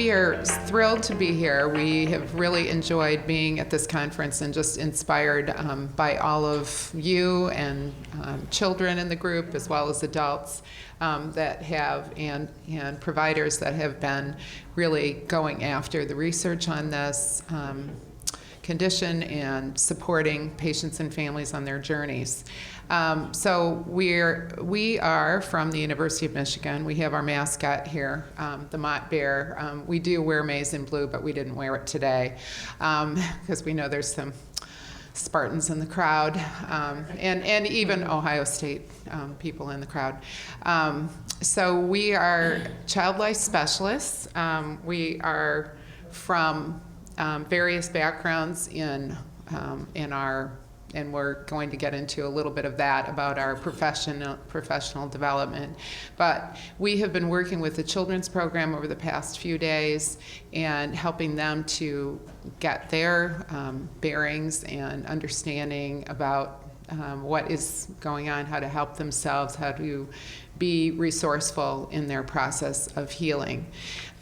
we are thrilled to be here. We have really enjoyed being at this conference and just inspired by all of you and children in the group as well as adults that have and providers that have been really going after the research on this condition and supporting patients and families on their journeys. So we are from the University of Michigan. We have our mascot here, the MOTT bear. We do wear maize and blue, but we didn't wear it today because we know there's some Spartans in the crowd and even Ohio State people in the crowd. So we are child life specialists. We are from various backgrounds in our, and we're going to get into a little bit of that about our professional development. But we have been working with the children's program over the past few days and helping them to get their bearings and understanding about what is going on, how to help themselves, how to be resourceful in their process of healing.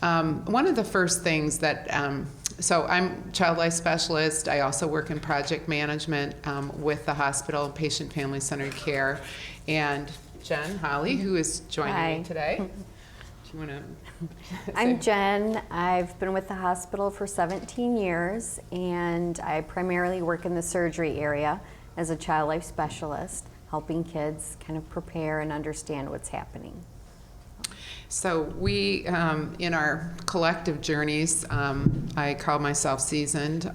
One of the first things that so I'm child life specialist. I also work in project management with the hospital, patient family centered care. And Jen Holly, who is joining me today. Do you want to I'm Jen. I've been with the hospital for 17 years, and I primarily work in the surgery area as a child life specialist, helping kids kind of prepare and understand what's happening. So we, in our collective journeys, I call myself seasoned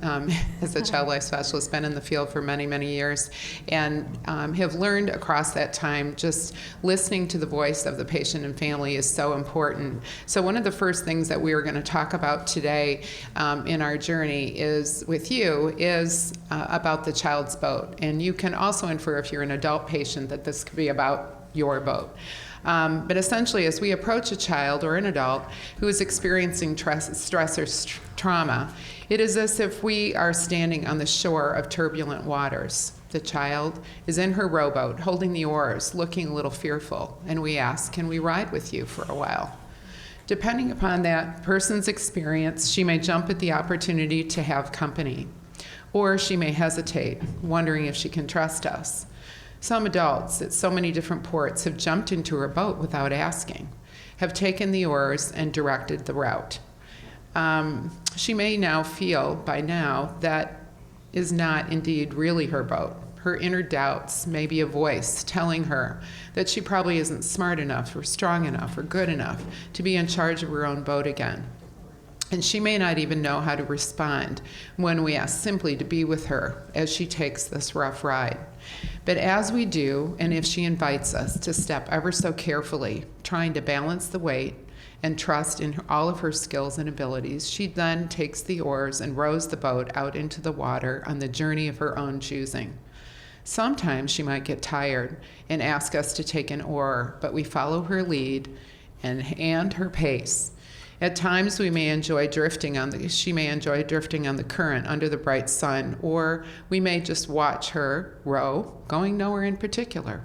as a child life specialist, been in the field for many, many years, and have learned across that time just listening to the voice of the patient and family is so important. So one of the first things that we are going to talk about today in our journey is with you is about the child's boat. And you can also infer if you're an adult patient that this could be about your boat. But essentially, as we approach a child or an adult who is experiencing stress or trauma, it is as if we are standing on the shore of turbulent waters. The child is in her rowboat, holding the oars, looking a little fearful, and we ask, "Can we ride with you for a while?" Depending upon that person's experience, she may jump at the opportunity to have company, or she may hesitate, wondering if she can trust us. Some adults at so many different ports have jumped into her boat without asking, have taken the oars and directed the route. She may now feel by now that is not indeed really her boat. Her inner doubts may be a voice telling her that she probably isn't smart enough or strong enough or good enough to be in charge of her own boat again. And she may not even know how to respond when we ask simply to be with her as she takes this rough ride. But as we do, and if she invites us to step ever so carefully, trying to balance the weight and trust in all of her skills and abilities, she then takes the oars and rows the boat out into the water on the journey of her own choosing. Sometimes she might get tired and ask us to take an oar, but we follow her lead and her pace. At times she may enjoy drifting on the current under the bright sun, or we may just watch her row, going nowhere in particular.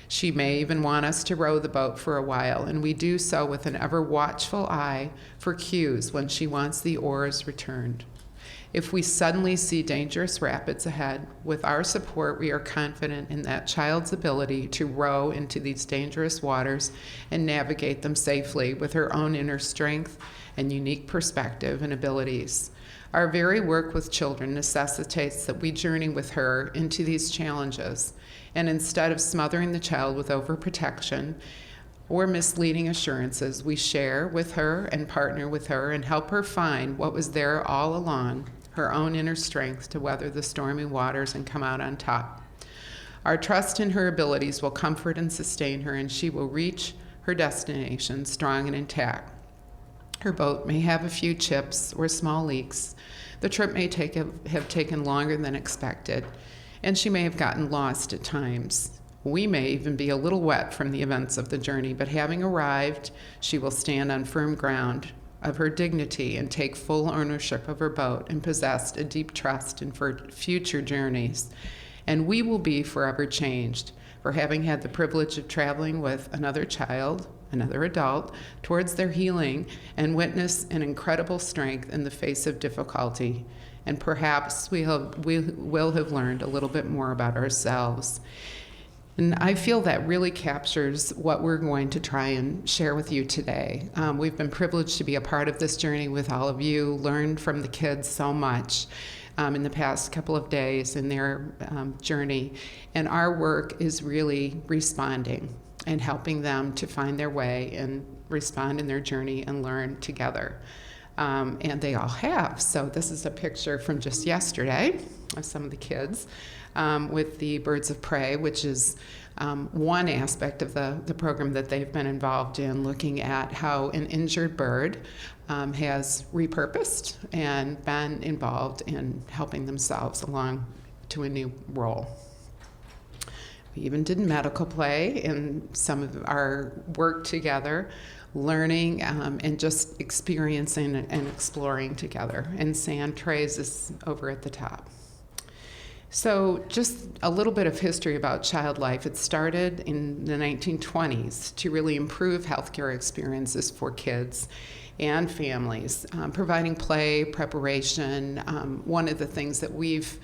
She may even want us to row the boat for a while, and we do so with an ever watchful eye for cues when she wants the oars returned. If we suddenly see dangerous rapids ahead, with our support, we are confident in that child's ability to row into these dangerous waters and navigate them safely with her own inner strength and unique perspective and abilities. Our very work with children necessitates that we journey with her into these challenges, and instead of smothering the child with overprotection or misleading assurances, we share with her and partner with her and help her find what was there all along, her own inner strength to weather the stormy waters and come out on top. Our trust in her abilities will comfort and sustain her, and she will reach her destination strong and intact. Her boat may have a few chips or small leaks. The trip may have taken longer than expected, and she may have gotten lost at times. We may even be a little wet from the events of the journey, but having arrived, she will stand on firm ground of her dignity and take full ownership of her boat and possess a deep trust in for future journeys. And we will be forever changed for having had the privilege of traveling with another child, another adult, towards their healing and witness an incredible strength in the face of difficulty. And perhaps we will have learned a little bit more about ourselves. And I feel that really captures what we're going to try and share with you today. We've been privileged to be a part of this journey with all of you, learned from the kids so much in the past couple of days in their journey. And our work is really responding and helping them to find their way and respond in their journey and learn together. And they all have. So this is a picture from just yesterday of some of the kids with the Birds of Prey, which is one aspect of the program that they've been involved in, looking at how an injured bird has repurposed and been involved in helping themselves along to a new role. We even did medical play in some of our work together, learning and just experiencing and exploring together. And sand trays is over at the top. So just a little bit of history about child life. It started in the 1920s to really improve healthcare experiences for kids and families, providing play, preparation. One of the things that we've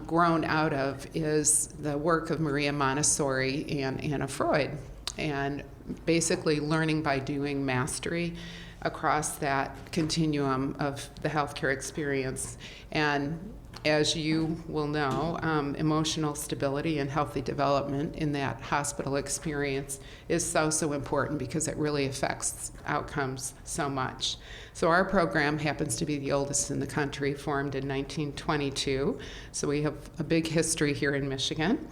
grown out of is the work of Maria Montessori and Anna Freud, and basically learning by doing, mastery across that continuum of the healthcare experience. And as you will know, emotional stability and healthy development in that hospital experience is so important because it really affects outcomes so much. So our program happens to be the oldest in the country, formed in 1922. So we have a big history here in Michigan.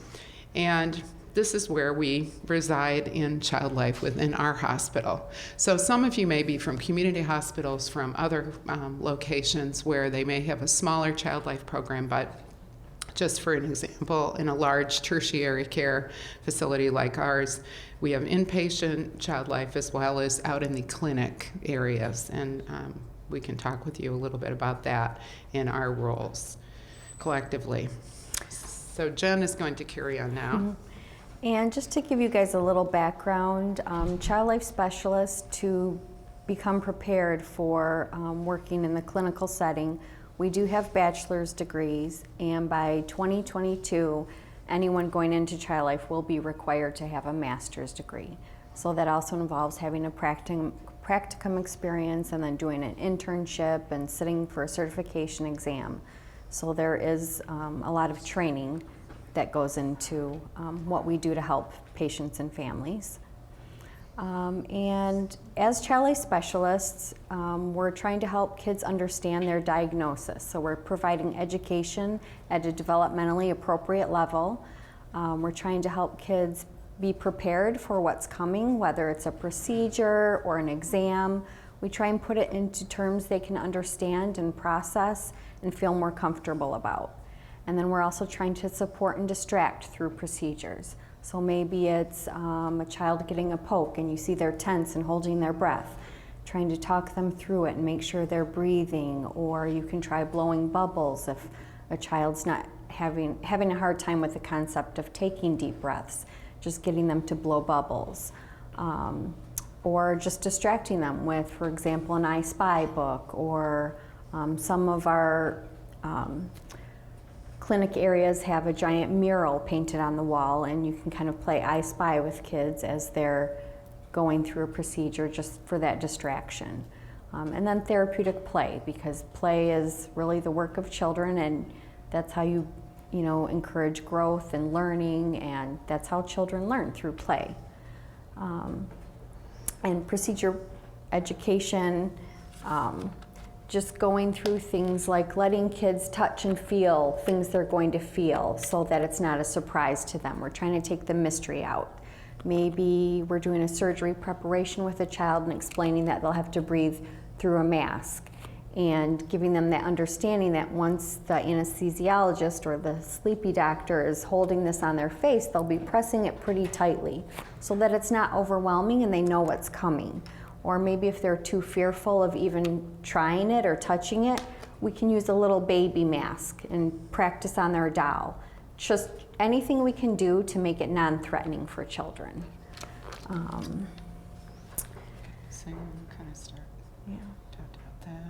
And this is where we reside in child life within our hospital. So some of you may be from community hospitals, from other locations where they may have a smaller child life program, but just for an example, in a large tertiary care facility like ours, we have inpatient child life as well as out in the clinic areas. And we can talk with you a little bit about that in our roles collectively. So Jen is going to carry on now. Mm-hmm. And just to give you guys a little background, child life specialists, to become prepared for working in the clinical setting, we do have bachelor's degrees, and by 2022, anyone going into child life will be required to have a master's degree. So that also involves having a practicum experience and then doing an internship and sitting for a certification exam. So there is a lot of training that goes into what we do to help patients and families. And as child life specialists, we're trying to help kids understand their diagnosis. So we're providing education at a developmentally appropriate level. We're trying to help kids be prepared for what's coming, whether it's a procedure or an exam. We try and put it into terms they can understand and process and feel more comfortable about. And then we're also trying to support and distract through procedures. So maybe it's a child getting a poke and you see they're tense and holding their breath, trying to talk them through it and make sure they're breathing. Or you can try blowing bubbles if a child's not having a hard time with the concept of taking deep breaths, just getting them to blow bubbles. Or just distracting them with, for example, an I Spy book, or some of our clinic areas have a giant mural painted on the wall, and you can kind of play I Spy with kids as they're going through a procedure just for that distraction. And then therapeutic play, because play is really the work of children, and that's how you encourage growth and learning, and that's how children learn, through play. And procedure education, just going through things like letting kids touch and feel things they're going to feel so that it's not a surprise to them. We're trying to take the mystery out. Maybe we're doing a surgery preparation with a child and explaining that they'll have to breathe through a mask, and giving them that understanding that once the anesthesiologist or the sleepy doctor is holding this on their face, they'll be pressing it pretty tightly so that it's not overwhelming and they know what's coming. Or maybe if they're too fearful of even trying it or touching it, we can use a little baby mask and practice on their doll. Just anything we can do to make it non-threatening for children. So kind of start. Yeah. Talked about that.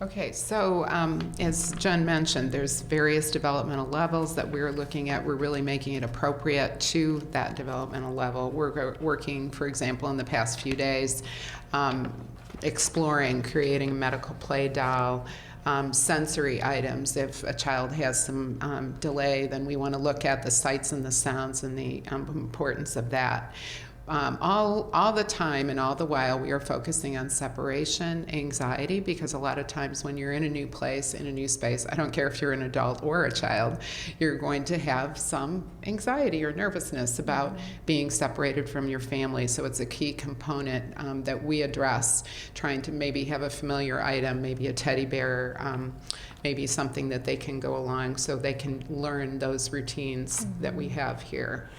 Okay, so as Jen mentioned, there's various developmental levels that we're looking at. We're really making it appropriate to that developmental level. We're working, for example, in the past few days, exploring creating a medical play doll, sensory items. If a child has some delay, then we want to look at the sights and the sounds and the importance of that. All the time and all the while we are focusing on separation anxiety, because a lot of times when you're in a new place, in a new space, I don't care if you're an adult or a child, you're going to have some anxiety or nervousness about being separated from your family. So it's a key component that we address, trying to maybe have a familiar item, maybe a teddy bear, maybe something that they can go along so they can learn those routines that we have here.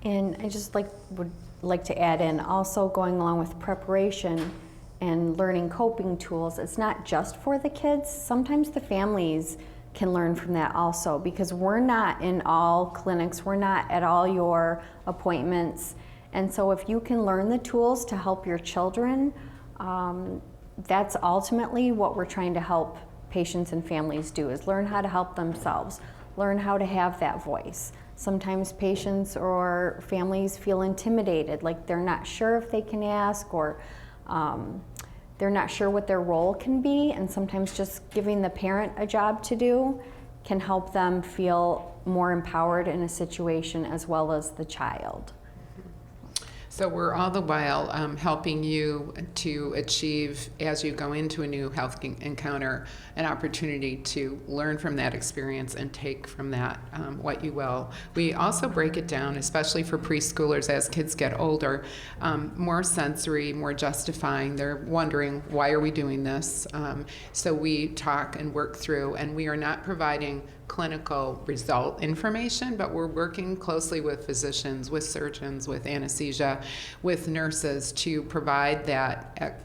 And I just would like to add in, also going along with preparation and learning coping tools, it's not just for the kids. Sometimes the families can learn from that also, because we're not in all clinics, we're not at all your appointments. And so if you can learn the tools to help your children, that's ultimately what we're trying to help patients and families do, is learn how to help themselves, learn how to have that voice. Sometimes patients or families feel intimidated, like they're not sure if they can ask, or they're not sure what their role can be, and sometimes just giving the parent a job to do can help them feel more empowered in a situation, as well as the child. So we're all the while helping you to achieve, as you go into a new health encounter, an opportunity to learn from that experience and take from that what you will. We also break it down, especially for preschoolers as kids get older, more sensory, more justifying. They're wondering, why are we doing this? So we talk and work through, and we are not providing clinical result information, but we're working closely with physicians, with surgeons, with anesthesia, with nurses to provide that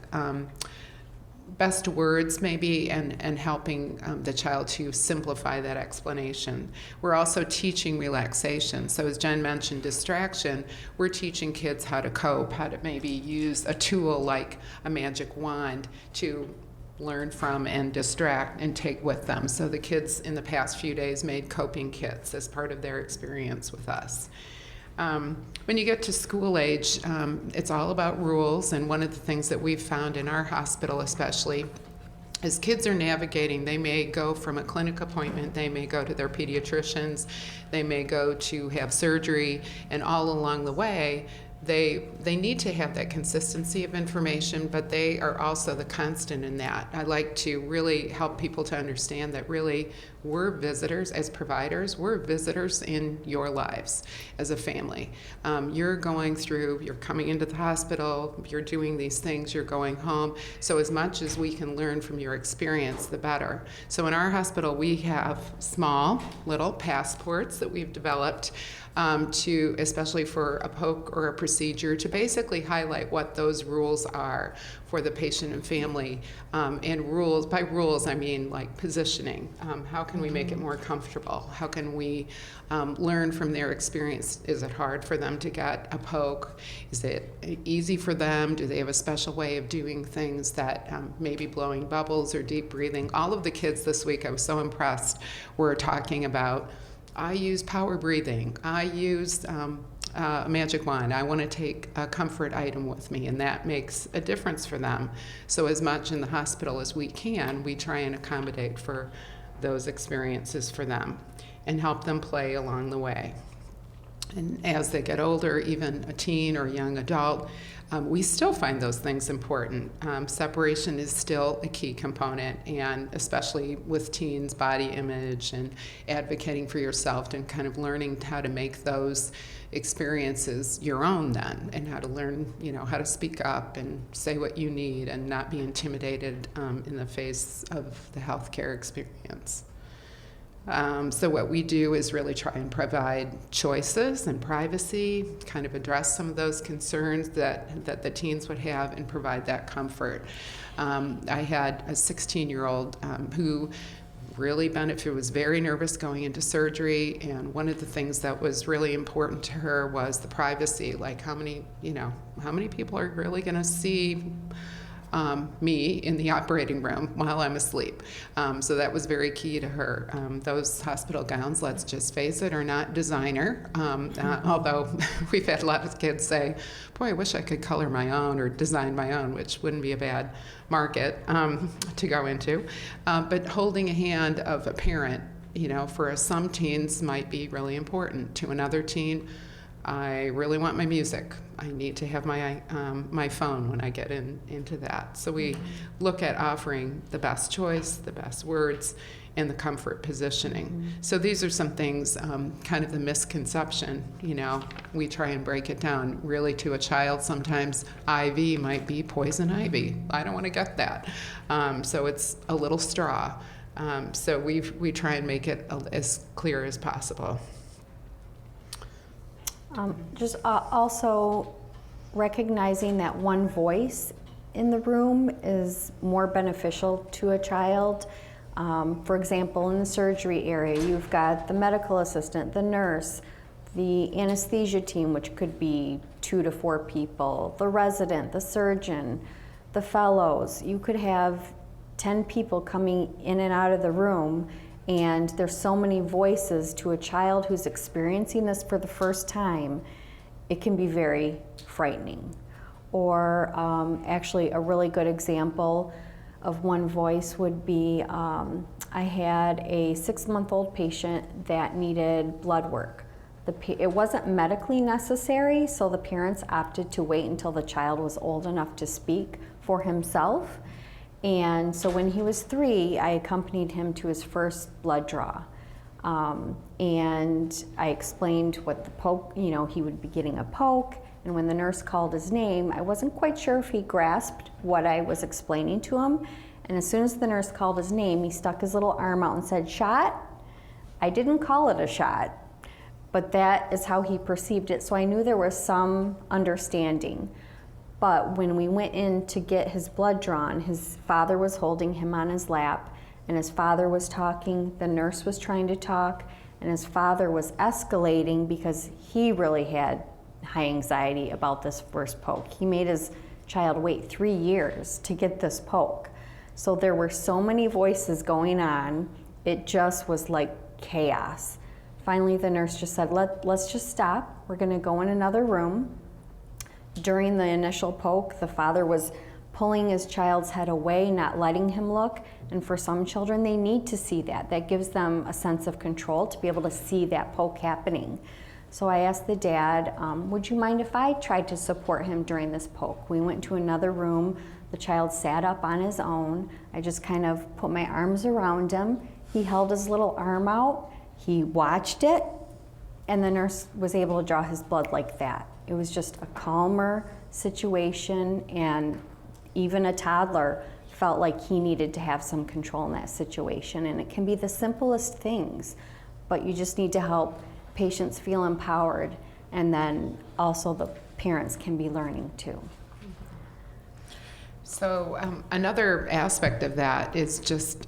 best words maybe, and helping the child to simplify that explanation. We're also teaching relaxation. So as Jen mentioned, distraction, we're teaching kids how to cope, how to maybe use a tool like a magic wand to learn from and distract and take with them. So the kids in the past few days made coping kits as part of their experience with us. When you get to school age, it's all about rules, and one of the things that we've found in our hospital especially, as kids are navigating, they may go from a clinic appointment, they may go to their pediatricians, they may go to have surgery, and all along the way, they need to have that consistency of information, but they are also the constant in that. I like to really help people to understand that really we're visitors as providers, we're visitors in your lives as a family. You're coming into the hospital, you're doing these things, you're going home. So as much as we can learn from your experience, the better. So in our hospital, we have small little passports that we've developed especially for a poke or a procedure, to basically highlight what those rules are for the patient and family. And rules, by rules I mean like positioning. How can we make it more comfortable? How can we learn from their experience? Is it hard for them to get a poke? Is it easy for them? Do they have a special way of doing things that maybe blowing bubbles or deep breathing? All of the kids this week, I was so impressed, were talking about, I use power breathing, I use a magic wand, I want to take a comfort item with me, and that makes a difference for them. So as much in the hospital as we can, we try and accommodate for those experiences for them and help them play along the way. And as they get older, even a teen or a young adult, we still find those things important. Separation is still a key component, and especially with teens, body image and advocating for yourself and kind of learning how to make those experiences your own then, and how to learn, how to speak up and say what you need and not be intimidated in the face of the healthcare experience. So what we do is really try and provide choices and privacy, kind of address some of those concerns that the teens would have, and provide that comfort. I had a 16-year-old who really was very nervous going into surgery, and one of the things that was really important to her was the privacy, like how many people are really going to see me in the operating room while I'm asleep. So that was very key to her. Those hospital gowns, let's just face it, are not designer. Although we've had a lot of kids say, boy, I wish I could color my own or design my own, which wouldn't be a bad market to go into. But holding a hand of a parent, for some teens might be really important. To another teen, I really want my music. I need to have my phone when I get into that. So we look at offering the best choice, the best words, and the comfort positioning. So these are some things, kind of the misconception, we try and break it down. Really, to a child, sometimes IV might be poison ivy. I don't want to get that. So it's a little straw. So we try and make it as clear as possible. Just also recognizing that one voice in the room is more beneficial to a child. For example, in the surgery area, you've got the medical assistant, the nurse, the anesthesia team, which could be 2 to 4 people, the resident, the surgeon, the fellows. You could have 10 people coming in and out of the room, and there's so many voices. To a child who's experiencing this for the first time, it can be very frightening. Or actually a really good example of one voice would be, I had a 6-month-old patient that needed blood work. It wasn't medically necessary, so the parents opted to wait until the child was old enough to speak for himself. And so when he was 3, I accompanied him to his first blood draw. And I explained what the poke, he would be getting a poke. And when the nurse called his name, I wasn't quite sure if he grasped what I was explaining to him. And as soon as the nurse called his name, he stuck his little arm out and said, "Shot?" I didn't call it a shot, but that is how he perceived it. So I knew there was some understanding. But when we went in to get his blood drawn, his father was holding him on his lap, and his father was talking, the nurse was trying to talk, and his father was escalating because he really had high anxiety about this first poke. He made his child wait 3 years to get this poke. So there were so many voices going on, it just was like chaos. Finally, the nurse just said, let's just stop. We're gonna go in another room. During the initial poke, the father was pulling his child's head away, not letting him look. And for some children, they need to see that. That gives them a sense of control to be able to see that poke happening. So I asked the dad, would you mind if I tried to support him during this poke? We went to another room. The child sat up on his own. I just kind of put my arms around him. He held his little arm out. He watched it, and the nurse was able to draw his blood like that. It was just a calmer situation, and even a toddler felt like he needed to have some control in that situation. And it can be the simplest things, but you just need to help patients feel empowered, and then also the parents can be learning too. So another aspect of that is just,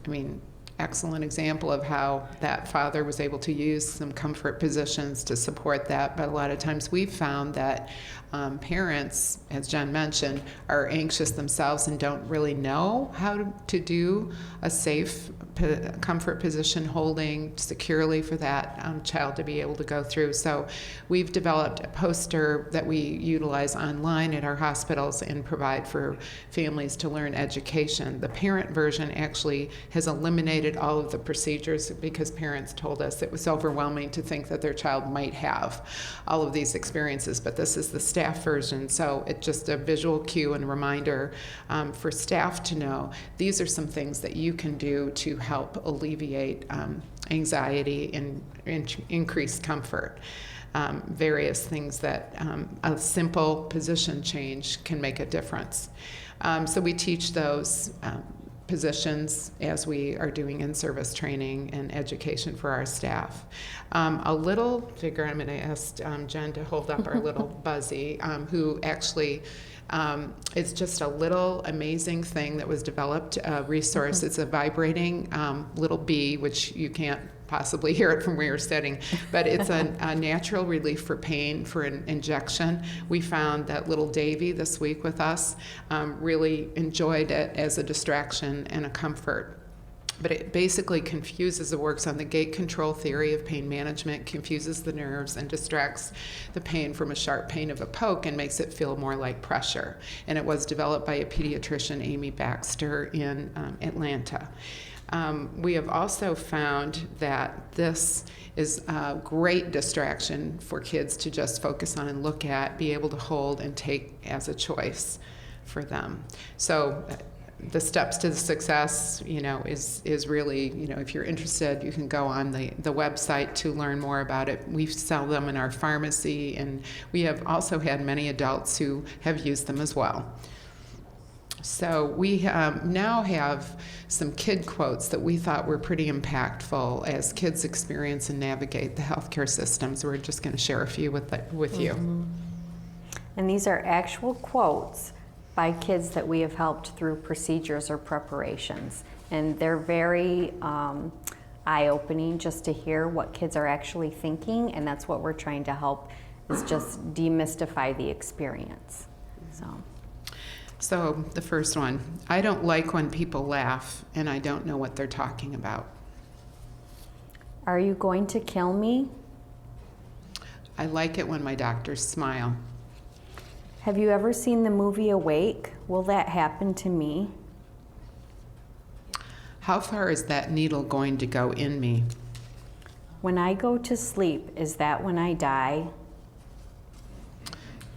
excellent example of how that father was able to use some comfort positions to support that. But a lot of times we've found that parents, as Jen mentioned, are anxious themselves and don't really know how to do a safe comfort position holding securely for that child to be able to go through. So we've developed a poster that we utilize online at our hospitals and provide for families to learn education. The parent version actually has eliminated all of the procedures because parents told us it was overwhelming to think that their child might have all of these experiences, but this is the staff version, so it's just a visual cue and reminder for staff to know these are some things that you can do to help alleviate anxiety and increase comfort. Various things that a simple position change can make a difference. So we teach those positions as we are doing in-service training and education for our staff. A little figure, I'm going to ask Jen to hold up our little BUZZY, who actually it's just a little amazing thing that was developed, a resource. It's a vibrating little bee, which you can't possibly hear it from where you're sitting, but it's a natural relief for pain for an injection. We found that little Davy this week with us really enjoyed it as a distraction and a comfort. But it basically confuses, it works on the gate control theory of pain management, confuses the nerves and distracts the pain from a sharp pain of a poke and makes it feel more like pressure. And it was developed by a pediatrician, Amy Baxter, in Atlanta. We have also found that this is a great distraction for kids to just focus on and look at, be able to hold and take as a choice for them. So the steps to the success, is really, if you're interested, you can go on the website to learn more about it. We sell them in our pharmacy, and we have also had many adults who have used them as well. So we now have some kid quotes that we thought were pretty impactful as kids experience and navigate the healthcare system. So we're just going to share a few with you. And these are actual quotes by kids that we have helped through procedures or preparations. And they're very eye-opening just to hear what kids are actually thinking, and that's what we're trying to help, is just demystify the experience. So the first one, I don't like when people laugh and I don't know what they're talking about. Are you going to kill me? I like it when my doctors smile. Have you ever seen the movie Awake? Will that happen to me? How far is that needle going to go in me? When I go to sleep, is that when I die?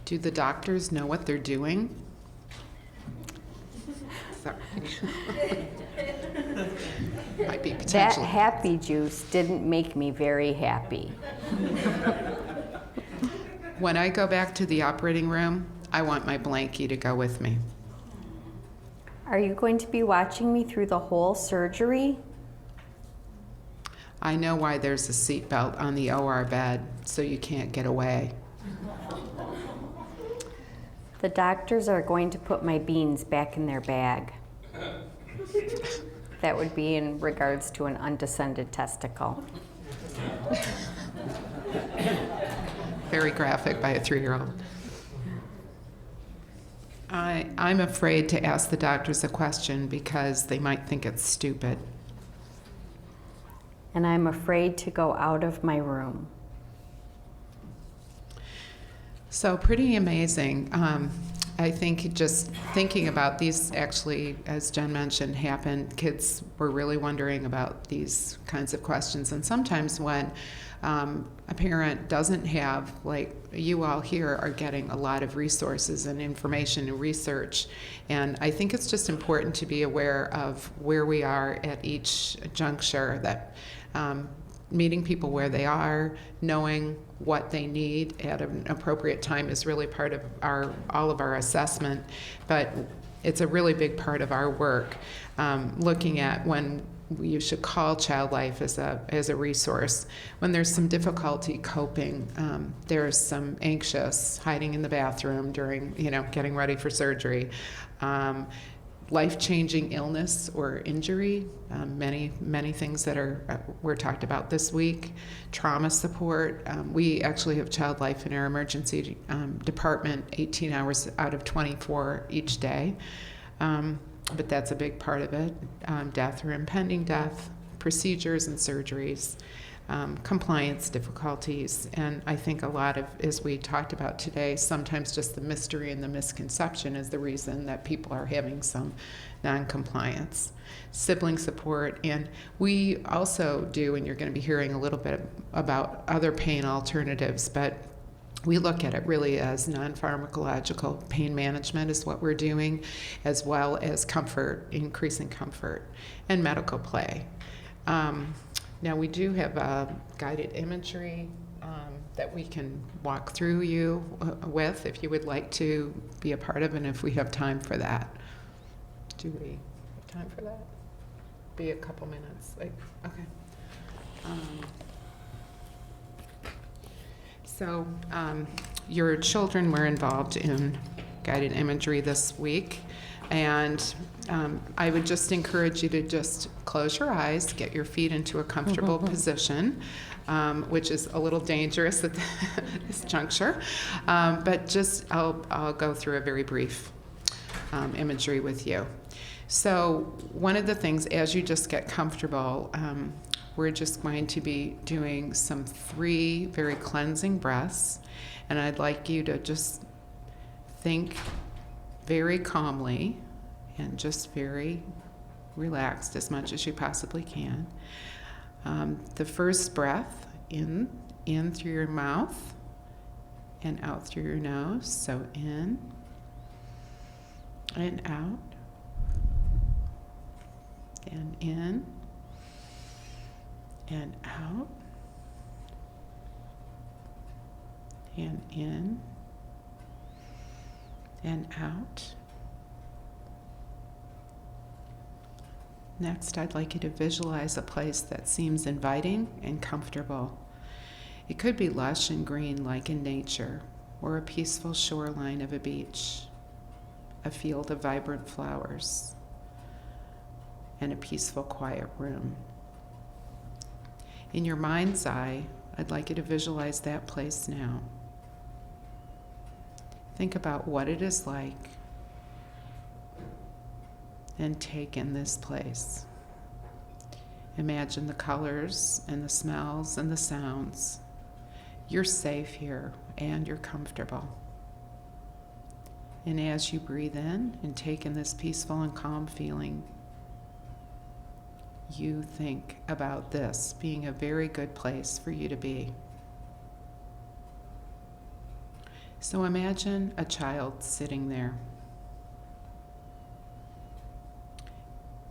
Do the doctors know what they're doing? Sorry. Might be That potentially. happy juice didn't make me very happy. When I go back to the operating room, I want my blankie to go with me. Are you going to be watching me through the whole surgery? I know why there's a seatbelt on the OR bed, so you can't get away. The doctors are going to put my beans back in their bag. That would be in regards to an undescended testicle. Very graphic by a 3-year-old. I'm afraid to ask the doctors a question because they might think it's stupid. And I'm afraid to go out of my room. So pretty amazing. I think just thinking about these actually, as Jen mentioned, happened. Kids were really wondering about these kinds of questions. And sometimes when a parent doesn't have, like you all here are getting a lot of resources and information and research. And I think it's just important to be aware of where we are at each juncture, that meeting people where they are, knowing what they need at an appropriate time is really part of all of our assessment, but it's a really big part of our work, looking at when you should call Child Life as a resource. When there's some difficulty coping, there's some anxious hiding in the bathroom during, getting ready for surgery, life-changing illness or injury, many things that were talked about this week, trauma support. We actually have Child Life in our emergency department 18 hours out of 24 each day, but that's a big part of it. Death or impending death, procedures and surgeries, compliance difficulties, and I think a lot of, as we talked about today, sometimes just the mystery and the misconception is the reason that people are having some non-compliance. Sibling support, and we also do, and you're going to be hearing a little bit about other pain alternatives, but we look at it really as non-pharmacological pain management is what we're doing, as well as comfort, increasing comfort, and medical play. Now we do have guided imagery that we can walk through you with if you would like to be a part of, and if we have time for that. Do we? time for that? Be a couple minutes, like, okay. So, your children were involved in guided imagery this week, and I would just encourage you to just close your eyes, get your feet into a comfortable position, which is a little dangerous at this juncture, but just I'll go through a very brief imagery with you. So one of the things, as you just get comfortable, we're just going to be doing some 3 very cleansing breaths, and I'd like you to just think very calmly and just very relaxed as much as you possibly can. The first breath, in through your mouth and out through your nose. So in and out and in and out and in and out. Next, I'd like you to visualize a place that seems inviting and comfortable. It could be lush and green like in nature, or a peaceful shoreline of a beach, a field of vibrant flowers, and a peaceful, quiet room. In your mind's eye, I'd like you to visualize that place now. Think about what it is like and take in this place. Imagine the colors and the smells and the sounds. You're safe here and you're comfortable. And as you breathe in and take in this peaceful and calm feeling, you think about this being a very good place for you to be. So imagine a child sitting there.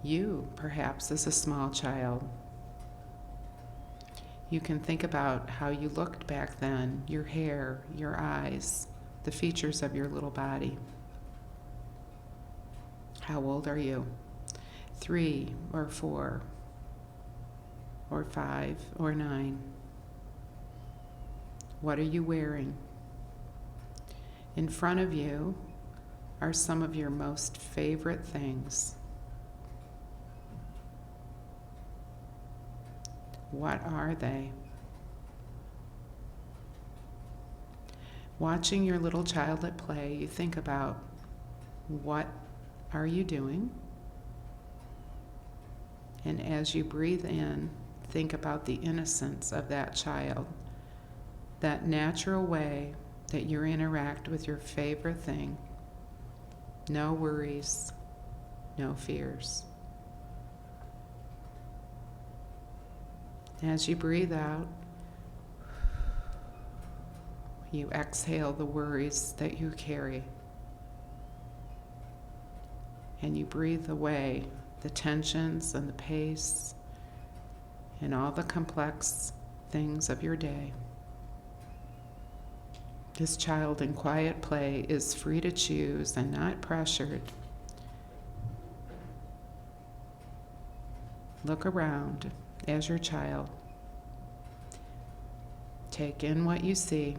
You, perhaps, as a small child. You can think about how you looked back then, your hair, your eyes, the features of your little body. How old are you? 3 or 4 or 5 or 9? What are you wearing? In front of you are some of your most favorite things. What are they? Watching your little child at play, you think about what are you doing? And as you breathe in, think about the innocence of that child, that natural way that you interact with your favorite thing. No worries, no fears. As you breathe out, you exhale the worries that you carry. And you breathe away the tensions and the pace and all the complex things of your day. This child in quiet play is free to choose and not pressured. Look around as your child. Take in what you see.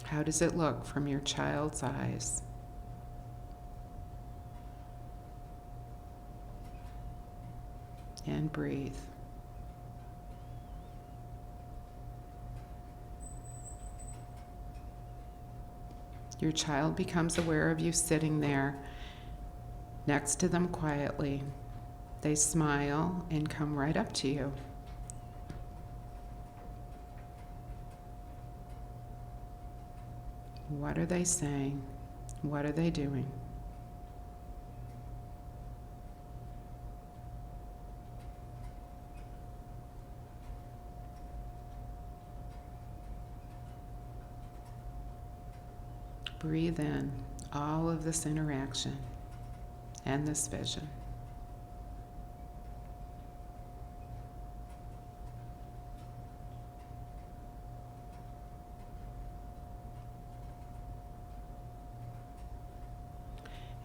How does it look from your child's eyes? And breathe. Your child becomes aware of you sitting there next to them quietly. They smile and come right up to you. What are they saying? What are they doing? Breathe in all of this interaction and this vision.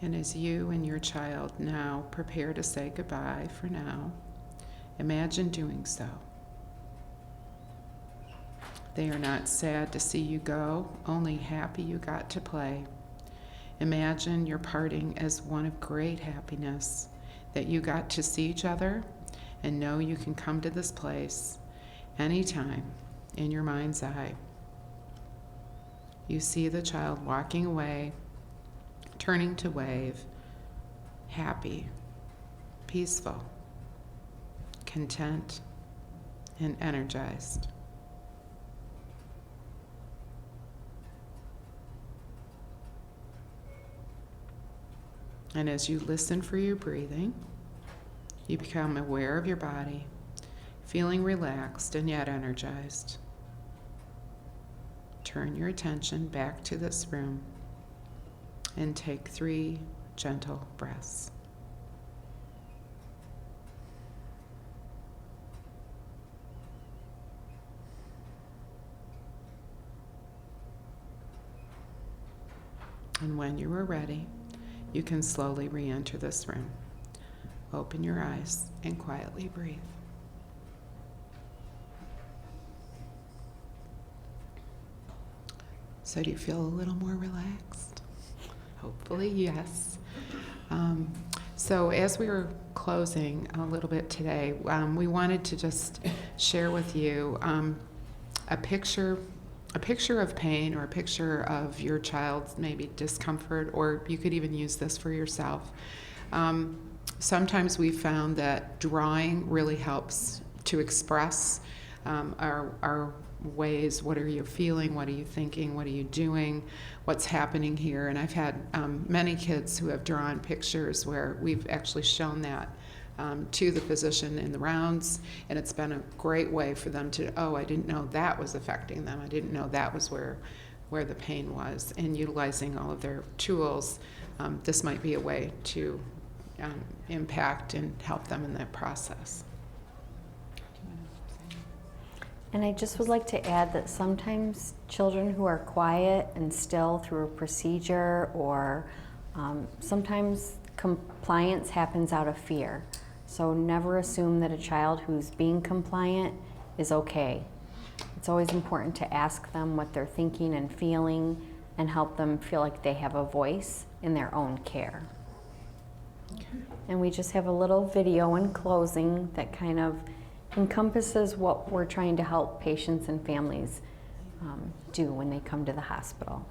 And as you and your child now prepare to say goodbye for now, imagine doing so. They are not sad to see you go, only happy you got to play. Imagine your parting as one of great happiness, that you got to see each other and know you can come to this place anytime in your mind's eye. You see the child walking away, turning to wave, happy, peaceful, content, and energized. And as you listen for your breathing, you become aware of your body, feeling relaxed and yet energized. Turn your attention back to this room and take 3 gentle breaths. And when you are ready, you can slowly re-enter this room. Open your eyes and quietly breathe. So do you feel a little more relaxed? Hopefully, yes. So as we were closing a little bit today, we wanted to just share with you a picture of pain or a picture of your child's maybe discomfort, or you could even use this for yourself. Sometimes we found that drawing really helps to express our ways. What are you feeling? What are you thinking? What are you doing? What's happening here? And I've had many kids who have drawn pictures where we've actually shown that to the physician in the rounds, and it's been a great way for them to, oh, I didn't know that was affecting them. I didn't know that was where the pain was. And utilizing all of their tools, this might be a way to impact and help them in that process. And I just would like to add that sometimes children who are quiet and still through a procedure, or sometimes compliance happens out of fear. So never assume that a child who's being compliant is okay. It's always important to ask them what they're thinking and feeling and help them feel like they have a voice in their own care. Okay. And we just have a little video in closing that kind of encompasses what we're trying to help patients and families do when they come to the hospital.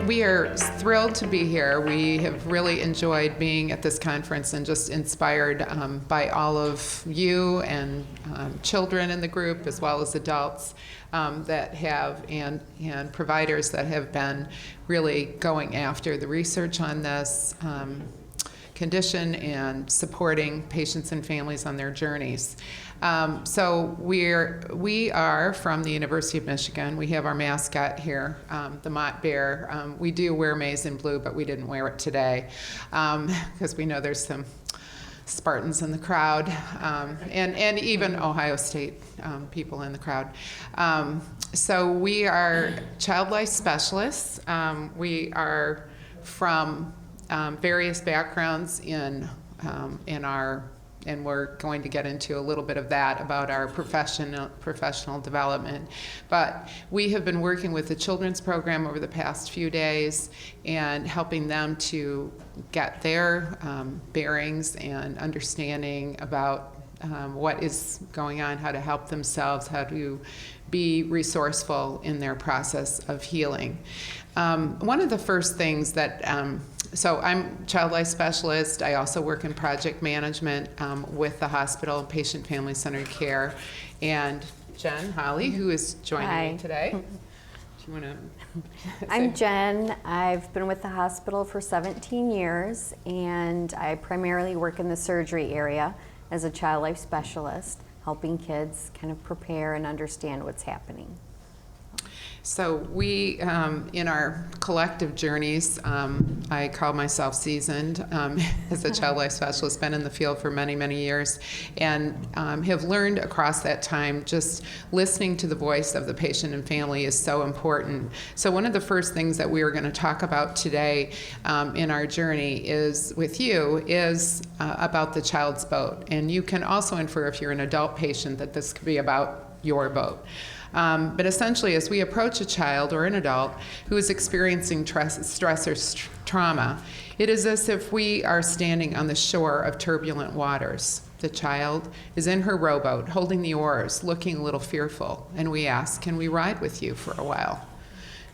We are thrilled to be here. We have really enjoyed being at this conference and just inspired by all of you and children in the group, as well as adults that have, and providers that have been really going after the research on this condition and supporting patients and families on their journeys. So we are from the University of Michigan. We have our mascot here, the MOTT bear. We do wear maize and blue, but we didn't wear it today because we know there's some Spartans in the crowd, and even Ohio State people in the crowd. So we are child life specialists. We are from various backgrounds in our, and we're going to get into a little bit of that about our professional development. But we have been working with the children's program over the past few days and helping them to get their bearings and understanding about what is going on, how to help themselves, how to be resourceful in their process of healing. One of the first things that so I'm child life specialist. I also work in project management with the hospital, patient family centered care, and Jen Holly, who is joining me today. Do you want to? I'm Jen. I've been with the hospital for 17 years, and I primarily work in the surgery area as a child life specialist, helping kids kind of prepare and understand what's happening. So we, in our collective journeys, I call myself seasoned as a child life specialist, been in the field for many, many years, and have learned across that time just listening to the voice of the patient and family is so important. So one of the first things that we are going to talk about today in our journey is with you is about the child's boat. And you can also infer if you're an adult patient that this could be about your boat. But essentially, as we approach a child or an adult who is experiencing stress or trauma, it is as if we are standing on the shore of turbulent waters. The child is in her rowboat, holding the oars, looking a little fearful, and we ask, can we ride with you for a while?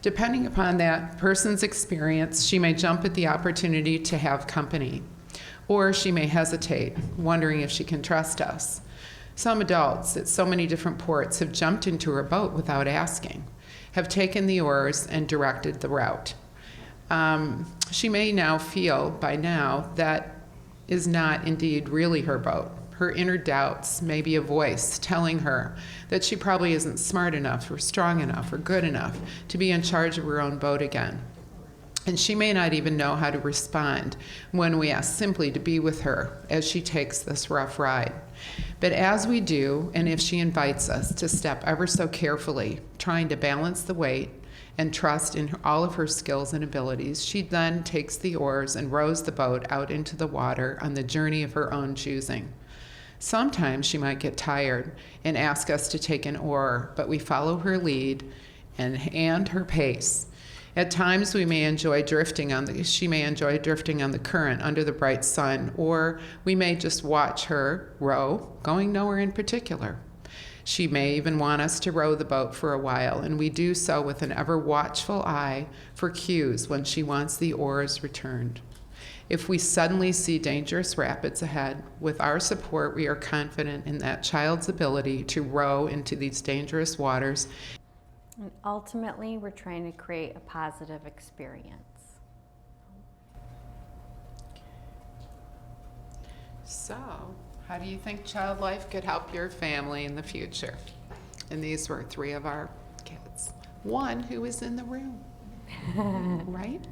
Depending upon that person's experience, she may jump at the opportunity to have company, or she may hesitate, wondering if she can trust us. Some adults at so many different ports have jumped into her boat without asking, have taken the oars and directed the route. She may now feel by now that is not indeed really her boat. Her inner doubts may be a voice telling her that she probably isn't smart enough or strong enough or good enough to be in charge of her own boat again. And she may not even know how to respond when we ask simply to be with her as she takes this rough ride. But as we do, and if she invites us to step ever so carefully, trying to balance the weight and trust in all of her skills and abilities, she then takes the oars and rows the boat out into the water on the journey of her own choosing. Sometimes she might get tired and ask us to take an oar, but we follow her lead and her pace. At times she may enjoy drifting on the current under the bright sun, or we may just watch her row, going nowhere in particular. She may even want us to row the boat for a while, and we do so with an ever watchful eye for cues when she wants the oars returned. If we suddenly see dangerous rapids ahead, with our support, we are confident in that child's ability to row into these dangerous waters. And ultimately, we're trying to create a positive experience. So, how do you think child life could help your family in the future? And these were 3 of our kids. 1 who is in the room, right?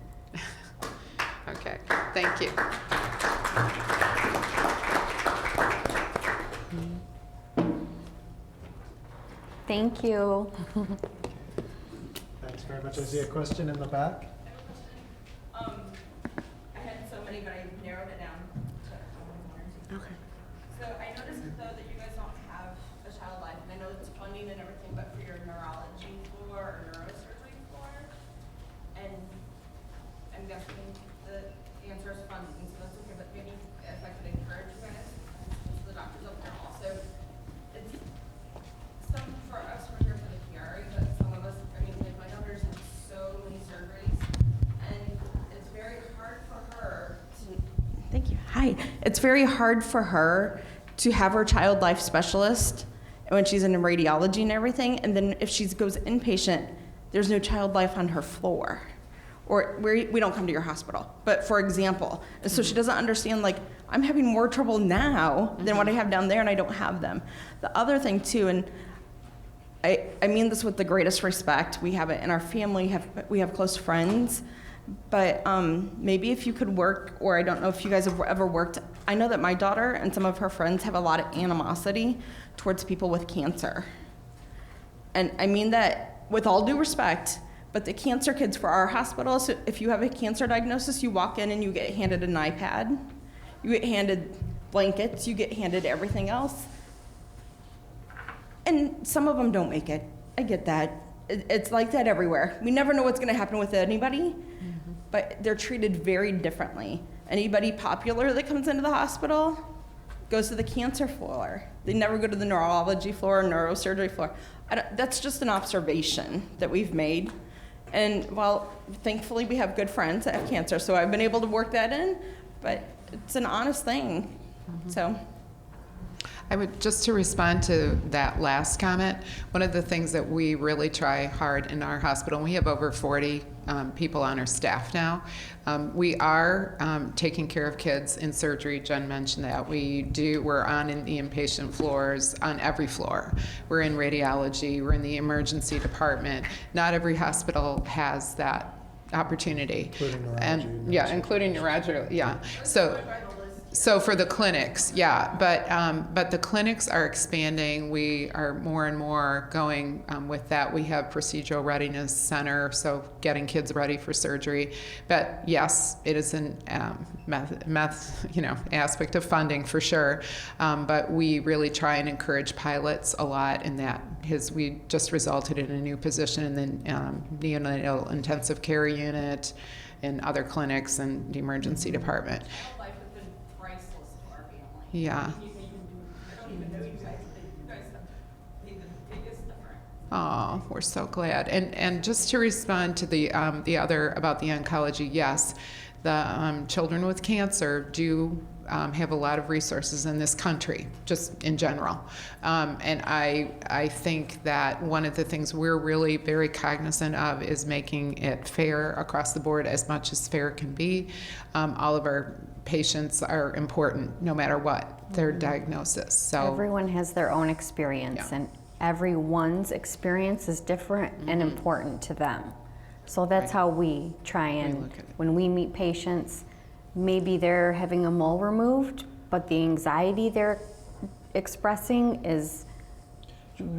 Okay, thank you. Thank you. Thanks very much. I see a question in the back. I had so many, but I narrowed it down to one or 2. Okay. So I noticed though that you guys don't have a child life, and I know it's funding and everything, but for your neurology floor or neurosurgery floor, and I'm guessing the answer is funding, so that's okay. But maybe if I could encourage you guys, since the doctors up there also, it's some for us we're here for the Chiari, but some of us, I mean, like my daughter's had so many surgeries, and it's very hard for her to. Thank you. Hi. It's very hard for her to have her child life specialist when she's in radiology and everything, and then if she goes inpatient, there's no child life on her floor. Or we don't come to your hospital, but for example, and so she doesn't understand, like, I'm having more trouble now than what I have down there, and I don't have them. The other thing too, and I mean this with the greatest respect, we have it in our family, we have close friends, but maybe if you could work, or I don't know if you guys have ever worked, I know that my daughter and some of her friends have a lot of animosity towards people with cancer. And I mean that with all due respect, but the cancer kids for our hospital, so if you have a cancer diagnosis, you walk in and you get handed an iPad, you get handed blankets, you get handed everything else. And some of them don't make it. I get that. It's like that everywhere. We never know what's going to happen with anybody, but they're treated very differently. Anybody popular that comes into the hospital goes to the cancer floor. They never go to the neurology floor or neurosurgery floor. That's just an observation that we've made. And while thankfully we have good friends that have cancer, so I've been able to work that in, but it's an honest thing. So. I would, just to respond to that last comment, one of the things that we really try hard in our hospital, and we have over 40 people on our staff now. We are taking care of kids in surgery. Jen mentioned that. We're on in the inpatient floors, on every floor. We're in radiology, we're in the emergency department. Not every hospital has that opportunity. Including neurology And and yeah, including neurology, yeah. So for the clinics, yeah, but the clinics are expanding. We are more and more going with that. We have procedural readiness center, so getting kids ready for surgery. But yes, it is an aspect of funding for sure. But we really try and encourage pilots a lot in that. We just resulted in a new position in the neonatal intensive care unit, in other clinics and the emergency department. Child life has been priceless to our family. Yeah. I don't even know you guys, but you guys have made the biggest difference. Oh, we're so glad. And just to respond to the other about the oncology, yes, the children with cancer do have a lot of resources in this country, just in general. And I think that one of the things we're really very cognizant of is making it fair across the board, as much as fair can be. All of our patients are important, no matter what their diagnosis. So Everyone has their own experience, Yeah. and everyone's experience is different and important to them. So that's Right. how we try and, look at it. when we meet patients, maybe they're having a mole removed, but the anxiety they're expressing is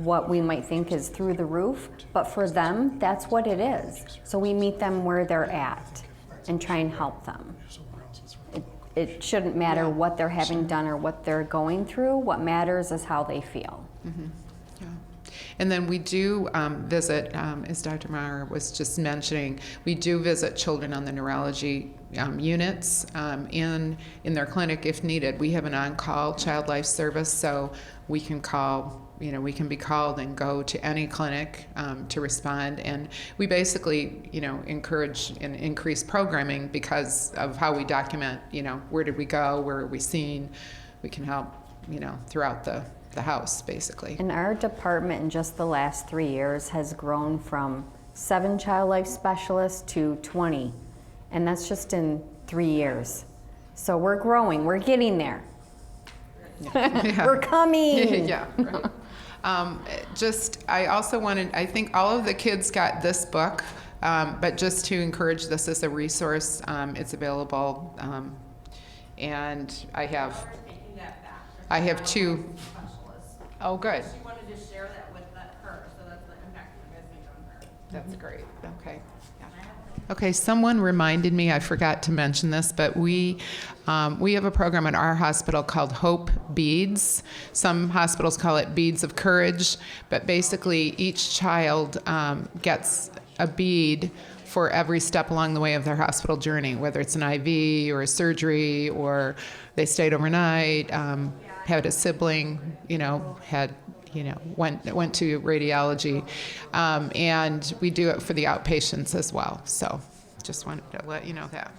what we might think is through the roof, but for them, that's what it is. So we meet them where they're at and try and help them. It shouldn't matter what they're having done or what they're going through. What matters is how they feel. Yeah. And then we do visit, as Dr. Meyer was just mentioning, we do visit children on the neurology units in their clinic if needed. We have an on-call child life service, so we can call, we can be called and go to any clinic to respond. And we basically, encourage and increase programming because of how we document, where did we go, where are we seen. We can help, throughout the house, basically. And our department in just the last 3 years has grown from 7 child life specialists to 20. And that's just in 3 years. So we're growing, we're getting there. Yeah. We're coming. Yeah, right. I also I think all of the kids got this book, but just to encourage this as a resource, it's available. And I have We're taking that back. I have 2. Specialists. Oh, good. She wanted to share that with her, so that's the impact you guys make on her. That's great. Okay. Okay, someone reminded me, I forgot to mention this, but we have a program at our hospital called Hope Beads. Some hospitals call it Beads of Courage, but basically each child gets a bead for every step along the way of their hospital journey, whether it's an IV or a surgery or they stayed overnight, had a sibling, went to radiology, and we do it for the outpatients as well. So just wanted to let you know that.